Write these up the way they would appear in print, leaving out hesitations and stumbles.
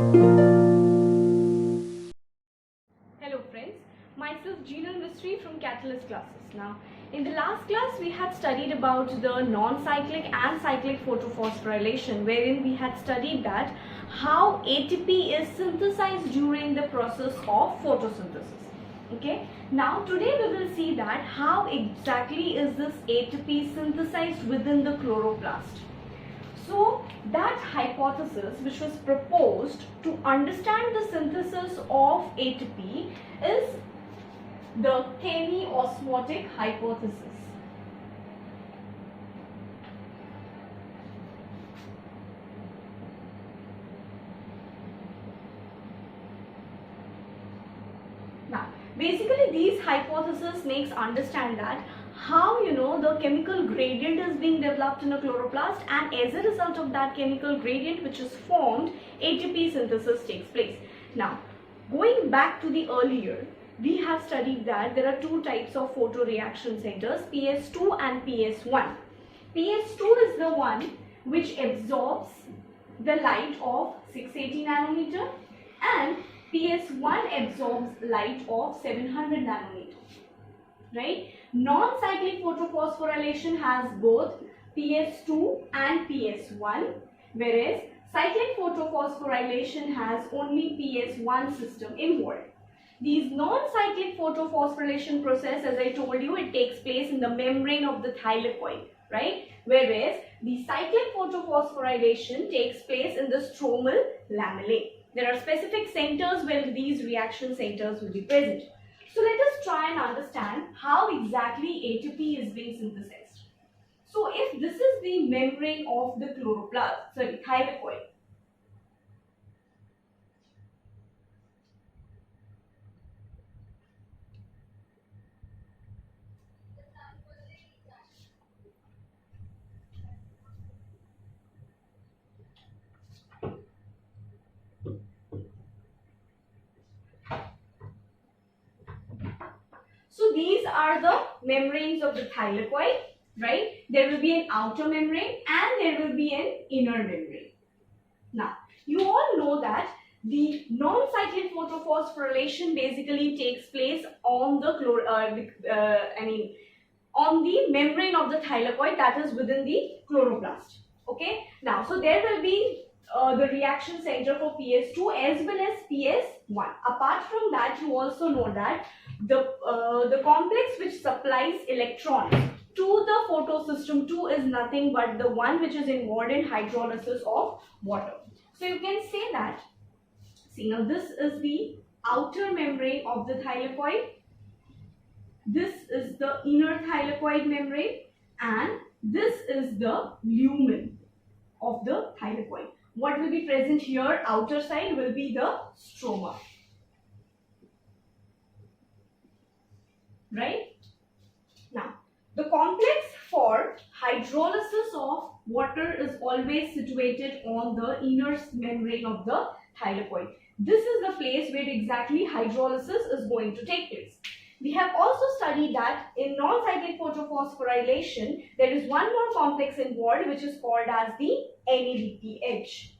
Hello friends, myself Gina Mystery from Catalyst classes. Now, in the last class we had studied about the non-cyclic and cyclic photophosphorylation, wherein we had studied that how ATP is synthesized during the process of photosynthesis. Okay, now today we will see that how exactly is this ATP synthesized within the chloroplast. So that hypothesis which was proposed to understand the synthesis of ATP is the chemiosmotic hypothesis. Now, basically these hypothesis makes understand that how the chemical gradient is being developed in a chloroplast, and as a result of that chemical gradient which is formed, ATP synthesis takes place. Now, going back to the earlier, we have studied that there are two types of photoreaction centers, PS2 and PS1. PS2 is the one which absorbs the light of 680 nanometer and PS1 absorbs light of 700 nanometer. Right? Non-cyclic photophosphorylation has both PS2 and PS1, whereas cyclic photophosphorylation has only PS1 system involved. These non-cyclic photophosphorylation process, as I told you, it takes place in the membrane of the thylakoid, right? Whereas the cyclic photophosphorylation takes place in the stromal lamellae. There are specific centers where these reaction centers will be present. So let us try and understand how exactly ATP is being synthesized. So if this is the membrane of the thylakoid. So these are the membranes of the thylakoid, right? There will be an outer membrane and there will be an inner membrane. Now, you all know that the non-cyclic photophosphorylation basically takes place on the on the membrane of the thylakoid, that is within the chloroplast. Okay. Now, so there will be the reaction center for PS2 as well as PS1. Apart from that, you also know that the complex which supplies electrons to the photosystem 2 is nothing but the one which is involved in hydrolysis of water. So you can say that, see, now this is the outer membrane of the thylakoid, this is the inner thylakoid membrane, and this is the lumen of the thylakoid. What will be present here outer side will be the stroma. Right? Now, the complex for hydrolysis of water is always situated on the inner membrane of the thylakoid. This is the place where exactly hydrolysis is going to take place. We have also studied that in non-cyclic photophosphorylation, there is one more complex involved which is called as the NADPH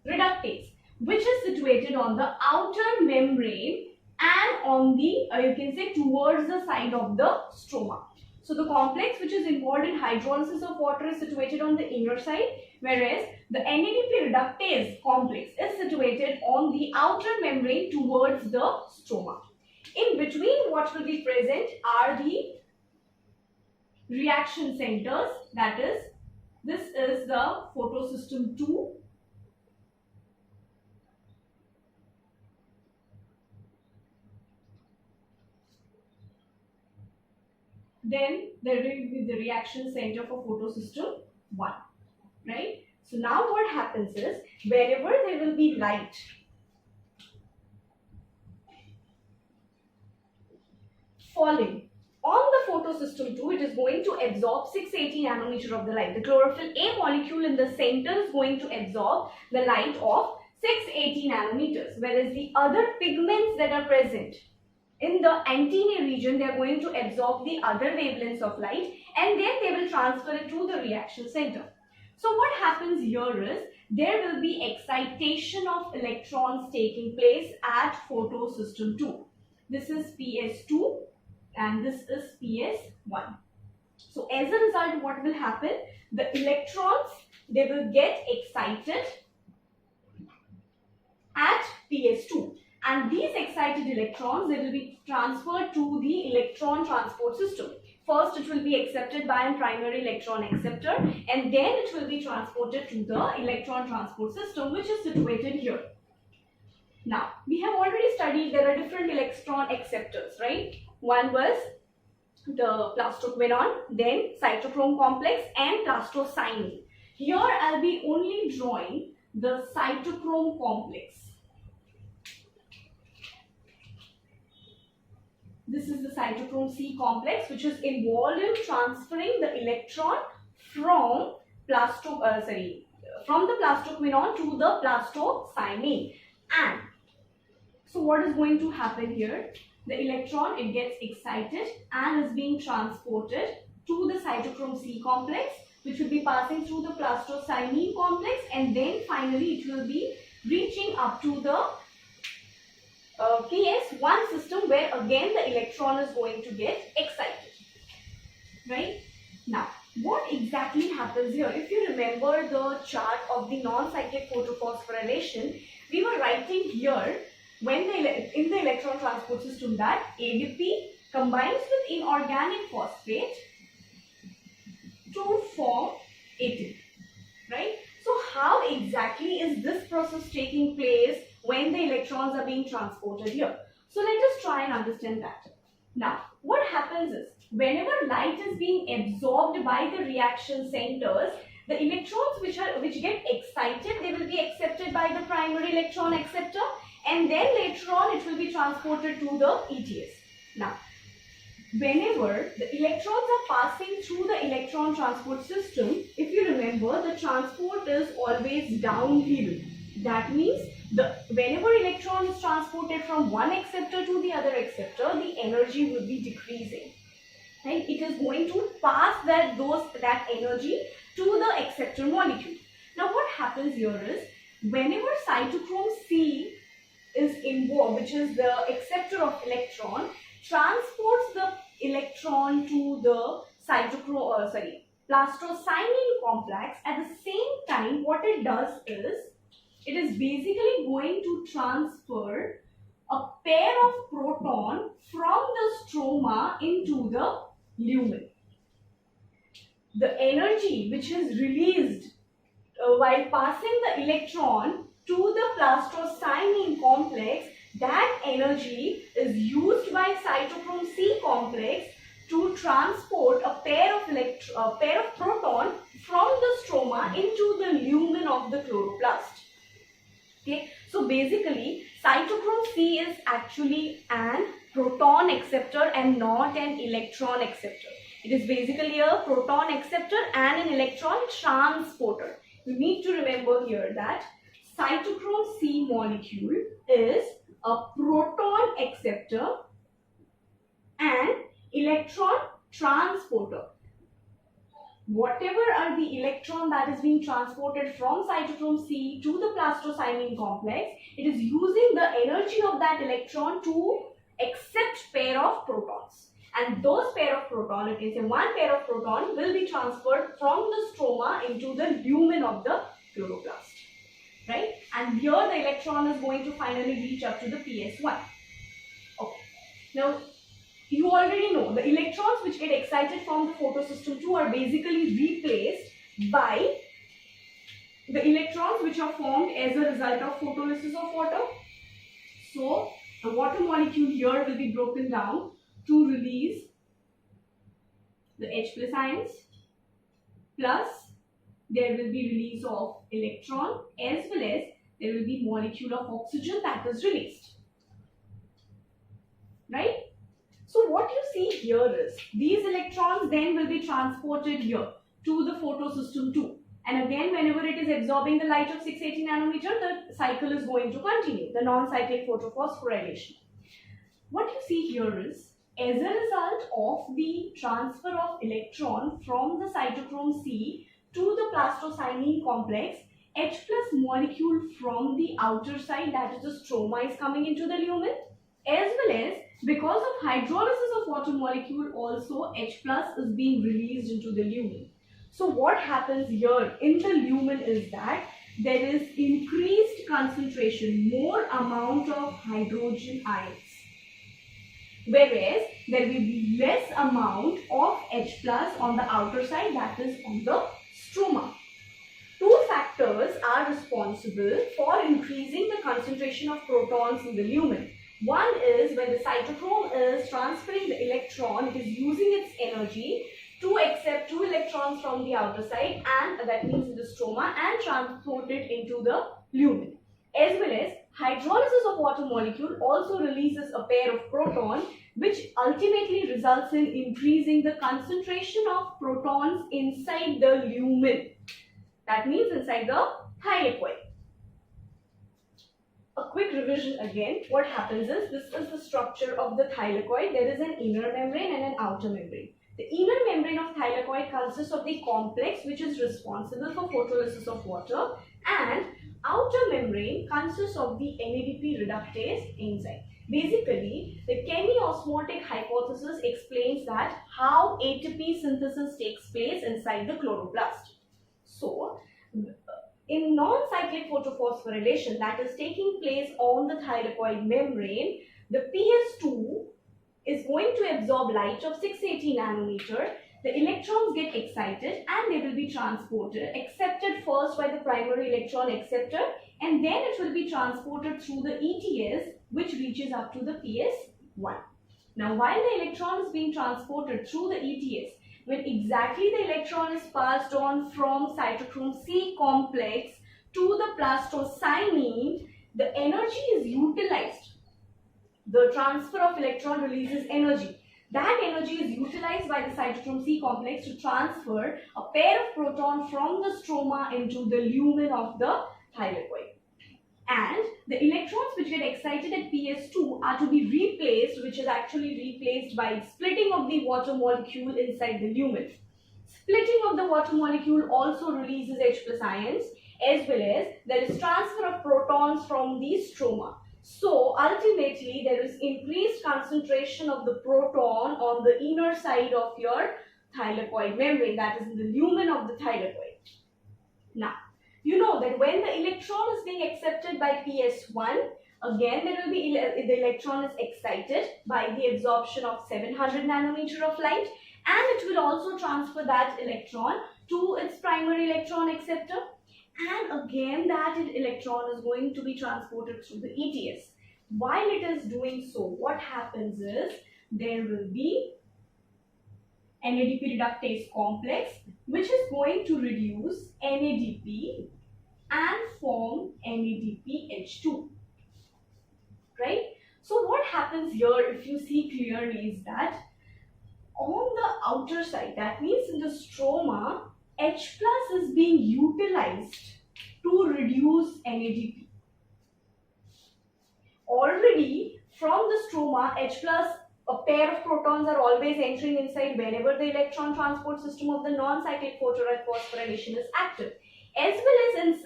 reductase, which is situated on the outer membrane and on the, you can say, towards the side of the stroma. So the complex which is involved in hydrolysis of water is situated on the inner side, whereas the NADP reductase complex is situated on the outer membrane towards the stroma. In between, what will be present are the reaction centers, that is, this is the photosystem 2. Then there will be the reaction center for photosystem 1, right? So now what happens is, wherever there will be light, falling on the photosystem 2, it is going to absorb 680 nanometer of the light. The chlorophyll A molecule in the center is going to absorb the light of 680 nanometers, whereas the other pigments that are present in the antennae region, they are going to absorb the other wavelengths of light and then they will transfer it to the reaction center. So what happens here is there will be excitation of electrons taking place at photosystem 2. This is PS2 and this is PS1. So as a result, what will happen? The electrons, they will get excited at PS2, and these excited electrons, they will be transferred to the electron transport system. First, it will be accepted by a primary electron acceptor, and then it will be transported to the electron transport system, which is situated here. Now, we have already studied there are different electron acceptors, right? One was the plastoquinone, then cytochrome complex and plastocyanine. Here, I'll be only drawing the cytochrome complex. This is the cytochrome C complex, which is involved in transferring the electron from the plastoquinone to the plastocyanine. And so what is going to happen here? The electron, it gets excited and is being transported to the cytochrome C complex, which will be passing through the plastocyanine complex, and then finally it will be reaching up to the PS1 system, where again the electron is going to get excited. Right? Now, what exactly happens here? If you remember the chart of the non-cyclic photophosphorylation, we were writing here when in the electron transport system that ADP combines with inorganic phosphate to form ATP. Right? So how exactly is this process taking place when the electrons are being transported here? So let us try and understand that. Now, what happens is, whenever light is being absorbed by the reaction centers, the electrons which get excited, they will be accepted by the primary electron acceptor, and then later on it will be transported to the ETS. Now, whenever the electrons are passing through the electron transport system, if you remember, the transport is always downhill. That means whenever electron is transported from one acceptor to the other acceptor, the energy will be decreasing. Right? It is going to pass that energy to the acceptor molecule. Now what happens here is, whenever cytochrome C is involved, which is the acceptor of electron, transports the electron to the plastocyanine complex, at the same time what it does is, it is basically going to transfer a pair of proton from the stroma into the lumen. The energy which is released while passing the electron to the plastocyanine complex, that energy is used by cytochrome C complex to transport a pair of proton from the stroma into the lumen of the chloroplast. Okay, so basically cytochrome C is actually an proton acceptor and not an electron acceptor. It is basically a proton acceptor and an electron transporter. You need to remember here that cytochrome C molecule is a proton acceptor and electron transporter. Whatever are the electron that is being transported from cytochrome C to the plastocyanine complex, it is using the energy of that electron to accept pair of protons. And those pair of proton, you can say one pair of proton, will be transferred from the stroma into the lumen of the chloroplast. Right? And here the electron is going to finally reach up to the PS1. Okay. Now, you already know the electrons which get excited from the photosystem 2 are basically replaced by the electrons which are formed as a result of photolysis of water. So, the water molecule here will be broken down to release the H plus ions, plus there will be release of electron, as well as there will be molecule of oxygen that is released. Right? So what you see here is, these electrons then will be transported here to the photosystem 2. And again, whenever it is absorbing the light of 680 nanometer, the cycle is going to continue, the non-cyclic photophosphorylation. What you see here is, as a result of the transfer of electron from the cytochrome C to the plastocyanine complex, H plus molecule from the outer side, that is the stroma, is coming into the lumen, as well as because of hydrolysis of water molecule also H plus is being released into the lumen. So what happens here in the lumen is that there is increased concentration, more amount of hydrogen ions, whereas there will be less amount of H plus on the outer side, that is on the stroma. Two factors are responsible for increasing the concentration of protons in the lumen. One is when the cytochrome is transferring the electron, it is using its energy to accept 2 electrons from the outer side, and that means in the stroma, and transport it into the lumen. As well as hydrolysis of water molecule also releases a pair of protons, which ultimately results in increasing the concentration of protons inside the lumen. That means inside the thylakoid. A quick revision again. What happens is, this is the structure of the thylakoid. There is an inner membrane and an outer membrane. The inner membrane of thylakoid consists of the complex which is responsible for photolysis of water, and outer membrane consists of the NADP reductase enzyme. Basically, the chemiosmotic hypothesis explains that how ATP synthesis takes place inside the chloroplast. So, in non-cyclic photophosphorylation that is taking place on the thylakoid membrane, the PS2 is going to absorb light of 680 nanometer. The electrons get excited and they will be transported, accepted first by the primary electron acceptor, and then it will be transported through the ETS, which reaches up to the PS1. Now, while the electron is being transported through the ETS, when exactly the electron is passed on from cytochrome C complex to the plastocyanine, the energy is utilized. The transfer of electron releases energy. That energy is utilized by the cytochrome C complex to transfer a pair of protons from the stroma into the lumen of the thylakoid. And the electrons which get excited at PS2 are to be replaced, which is actually replaced by splitting of the water molecule inside the lumen. Splitting of the water molecule also releases H plus ions, as well as there is transfer of protons from the stroma. So ultimately there is increased concentration of the proton on the inner side of your thylakoid membrane, that is in the lumen of the thylakoid. Now, you know that when the electron is being accepted by PS1, again there will be the electron is excited by the absorption of 700 nanometer of light, and it will also transfer that electron to its primary electron acceptor, and again that electron is going to be transported through the ETS. While it is doing so, what happens is there will be NADP reductase complex, which is going to reduce NADP and form NADPH2, right? So what happens here, if you see clearly, is that on the outer side, that means in the stroma, H plus is being utilized to reduce NADP. Already from the stroma, H plus, a pair of protons are always entering inside whenever the electron transport system of the non-cyclic phosphorylation is active. As well as in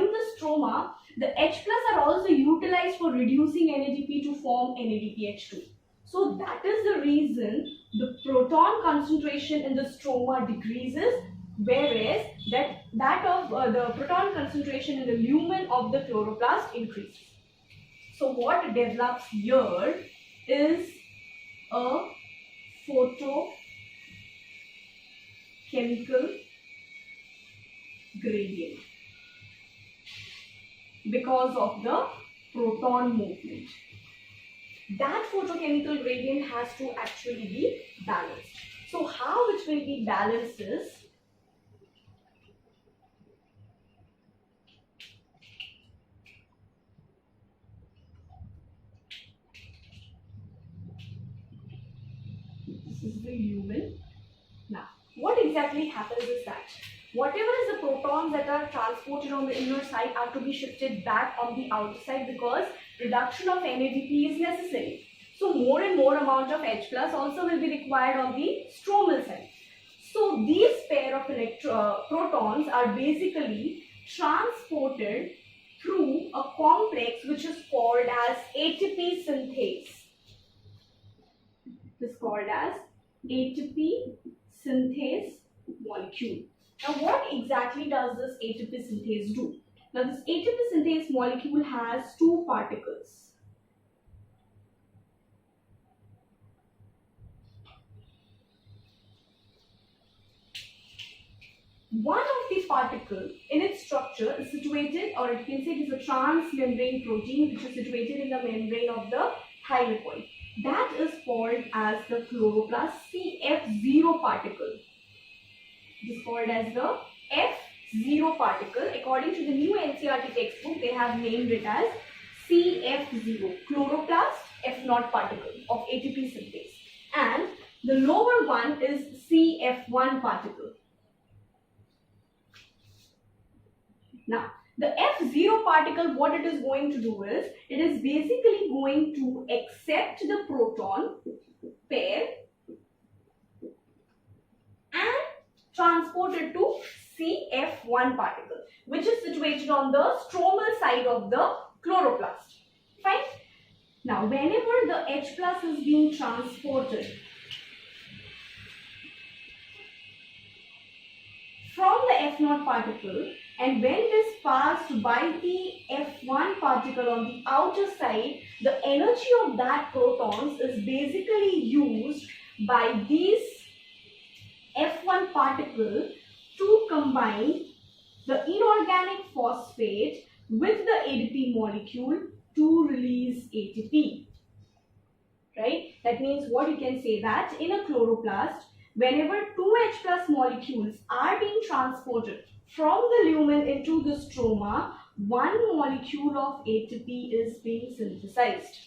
the stroma, the H plus are also utilized for reducing NADP to form NADPH2. So that is the reason the proton concentration in the stroma decreases, whereas that of the proton concentration in the lumen of the chloroplast increases. So what develops here is a photochemical gradient because of the proton movement. That photochemical gradient has to actually be balanced. So how it will be balanced is, this is the lumen. Now, what exactly happens is that whatever is the protons that are transported on the inner side are to be shifted back on the outer side, because reduction of NADP is necessary. So more and more amount of H plus also will be required on the stromal side. So these pair of protons are basically transported through a complex which is called as ATP synthase. It is called as ATP synthase molecule. Now what exactly does this ATP synthase do? Now this ATP synthase molecule has two particles. One of these particles in its structure is situated, or you can say it is a transmembrane protein which is situated in the membrane of the thylakoid. That is called as the chloroplast CF0 particle. It is called as the F0 particle. According to the new NCERT textbook, they have named it as CF0, chloroplast F0 particle of ATP synthase. And the lower one is CF1 particle. Now, the F0 particle, what it is going to do is, it is basically going to accept the proton pair and transport it to CF1 particle, which is situated on the stromal side of the chloroplast. Fine. Now, whenever the H plus is being transported from the F0 particle, and when it is passed by the F1 particle on the outer side, the energy of that protons is basically used by these F1 particle to combine the inorganic phosphate with the ADP molecule to release ATP. Right? That means what you can say that in a chloroplast, whenever two H plus molecules are being transported from the lumen into the stroma, one molecule of ATP is being synthesized.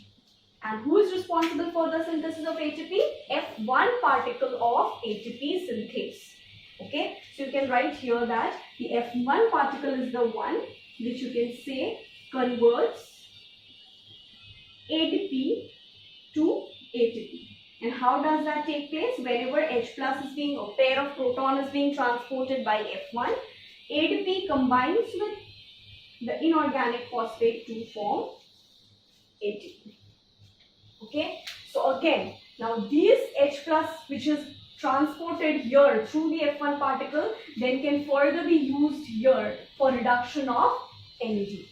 And who is responsible for the synthesis of ATP? F1 particle of ATP synthase. Okay, so you can write here that the F1 particle is the one which you can say converts ADP to ATP. And how does that take place? Whenever H plus is being, a pair of proton is being transported by F1, ADP combines with the inorganic phosphate to form ATP. Okay, so again, now this H plus which is transported here through the F1 particle then can further be used here for reduction of energy.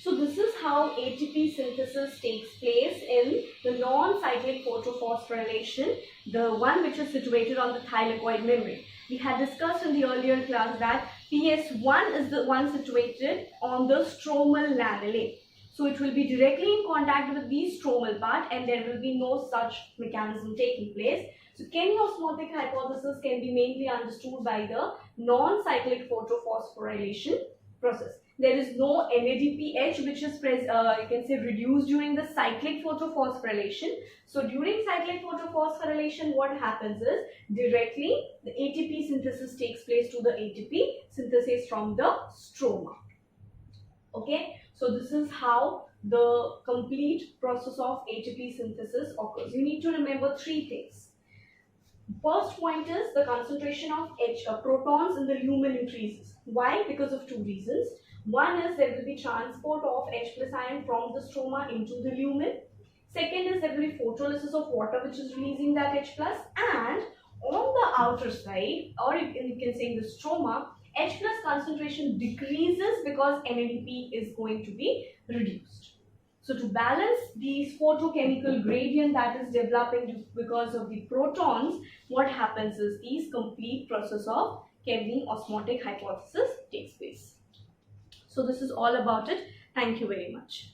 So this is how ATP synthesis takes place in the non-cyclic photophosphorylation, the one which is situated on the thylakoid membrane. We had discussed in the earlier class that PS1 is the one situated on the stromal lamellae. So it will be directly in contact with the stromal part and there will be no such mechanism taking place. So chemiosmotic hypothesis can be mainly understood by the non-cyclic photophosphorylation process. There is no NADPH which is you can say reduced during the cyclic photophosphorylation. So during cyclic photophosphorylation, what happens is directly the ATP synthesis takes place to the ATP synthesis from the stroma. Okay, so this is how the complete process of ATP synthesis occurs. You need to remember three things. First point is the concentration of protons in the lumen increases. Why? Because of two reasons. One is there will be transport of H plus ion from the stroma into the lumen. Second is there will be photolysis of water which is releasing that H plus, and on the outer side, or you can say in the stroma, H plus concentration decreases because NADP is going to be reduced. So to balance these photochemical gradient that is developing because of the protons, what happens is these complete process of chemiosmotic hypothesis takes place. So this is all about it. Thank you very much.